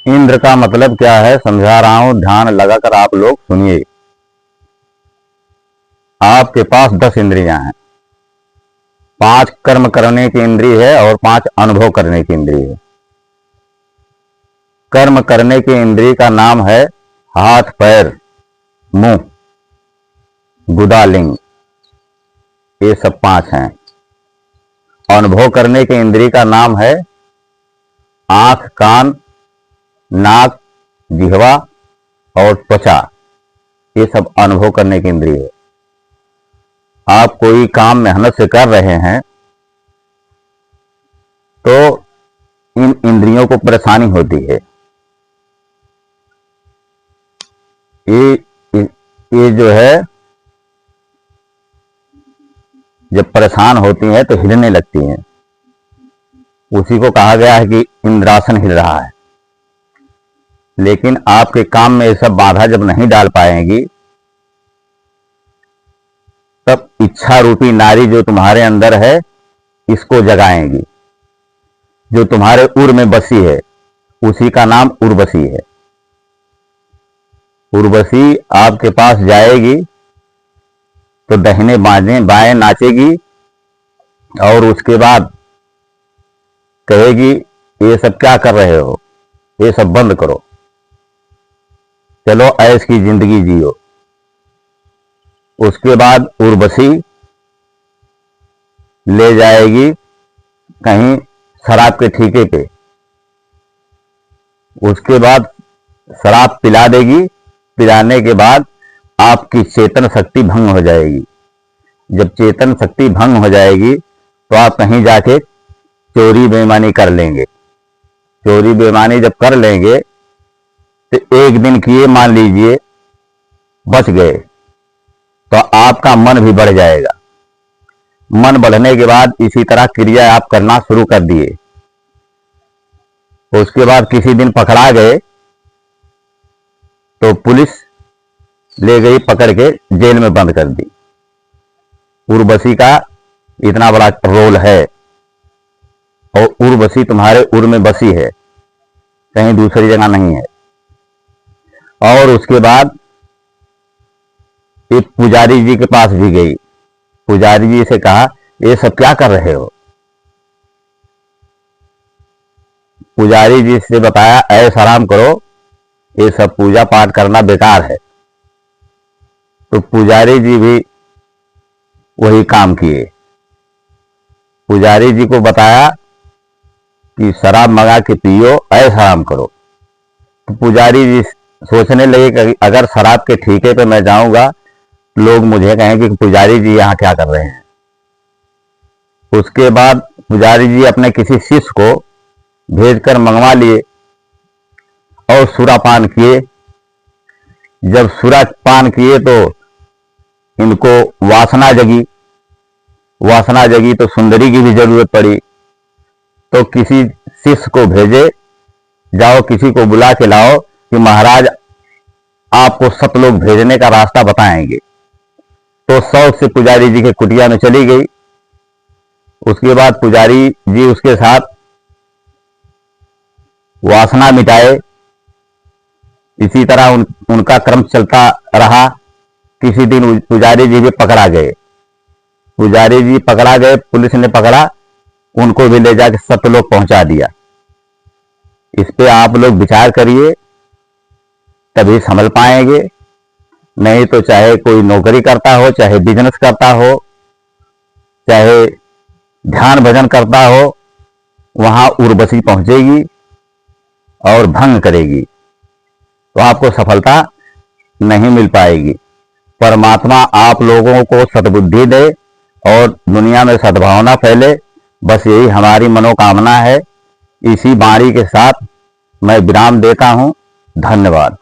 इंद्र का मतलब क्या है समझा रहा हूं, ध्यान लगाकर आप लोग सुनिए। आपके पास 10 इंद्रियां हैं। 5 कर्म करने की इंद्रिय है और 5 अनुभव करने की इंद्रिय है। कर्म करने की इंद्रिय का नाम है हाथ, पैर, मुंह, गुदा, लिंग। ये सब 5 हैं। अनुभव करने के इंद्रिय का नाम है आंख, कान, नाक, जिह्वा और त्वचा। ये सब अनुभव करने की इंद्रिय है। आप कोई काम मेहनत से कर रहे हैं तो इन इंद्रियों को परेशानी होती है। ये जो है जब परेशान होती हैं तो हिलने लगती हैं। उसी को कहा गया है कि इंद्रासन हिल रहा है। लेकिन आपके काम में ये सब बाधा जब नहीं डाल पाएंगी तब इच्छा रूपी नारी जो तुम्हारे अंदर है इसको जगाएंगी। जो तुम्हारे उर में बसी है उसी का नाम उर्वशी है। उर्वशी आपके पास जाएगी तो दाहिने बाएं नाचेगी और उसके बाद कहेगी ये सब क्या कर रहे हो, ये सब बंद करो, चलो ऐश की जिंदगी जियो। उसके बाद उर्वशी ले जाएगी कहीं शराब के ठेके पे। उसके बाद शराब पिला देगी। पिलाने के बाद आपकी चेतन शक्ति भंग हो जाएगी। जब चेतन शक्ति भंग हो जाएगी तो आप कहीं जाके चोरी बेईमानी कर लेंगे। चोरी बेईमानी जब कर लेंगे तो एक दिन किए मान लीजिए बच गए तो आपका मन भी बढ़ जाएगा। मन बढ़ने के बाद इसी तरह क्रिया आप करना शुरू कर दिए। उसके बाद किसी दिन पकड़ा गए तो पुलिस ले गई पकड़ के जेल में बंद कर दी। उर्वशी का इतना बड़ा रोल है और उर्वशी तुम्हारे उर में बसी है, कहीं दूसरी जगह नहीं है। और उसके बाद एक पुजारी जी के पास भी गई। पुजारी जी से कहा ये सब क्या कर रहे हो। पुजारी जी से बताया ऐश आराम करो, ये सब पूजा पाठ करना बेकार है। तो पुजारी जी भी वही काम किए। पुजारी जी को बताया कि शराब मंगा के पियो, ऐश आराम करो। तो पुजारी जी सोचने लगे कि अगर शराब के ठेके पे मैं जाऊंगा लोग मुझे कहेंगे कि पुजारी जी यहाँ क्या कर रहे हैं। उसके बाद पुजारी जी अपने किसी शिष्य को भेजकर मंगवा लिए और सुरापान किए। जब सुरापान किए तो इनको वासना जगी। वासना जगी तो सुंदरी की भी जरूरत पड़ी। तो किसी शिष्य को भेजे, जाओ किसी को बुला के लाओ कि महाराज आपको सतलोक भेजने का रास्ता बताएंगे। तो शौक से पुजारी जी के कुटिया में चली गई। उसके बाद पुजारी जी उसके साथ वासना मिटाए। इसी तरह उनका क्रम चलता रहा। किसी दिन पुजारी जी भी पकड़ा गए। पुजारी जी पकड़ा गए, पुलिस ने पकड़ा, उनको भी ले जाकर सतलोक पहुंचा दिया। इस पे आप लोग विचार करिए, तभी संभल पाएंगे। नहीं तो चाहे कोई नौकरी करता हो, चाहे बिजनेस करता हो, चाहे ध्यान भजन करता हो, वहां उर्वशी पहुंचेगी और भंग करेगी तो आपको सफलता नहीं मिल पाएगी। परमात्मा आप लोगों को सद्बुद्धि दे और दुनिया में सद्भावना फैले, बस यही हमारी मनोकामना है। इसी वाणी के साथ मैं विराम देता हूं। धन्यवाद।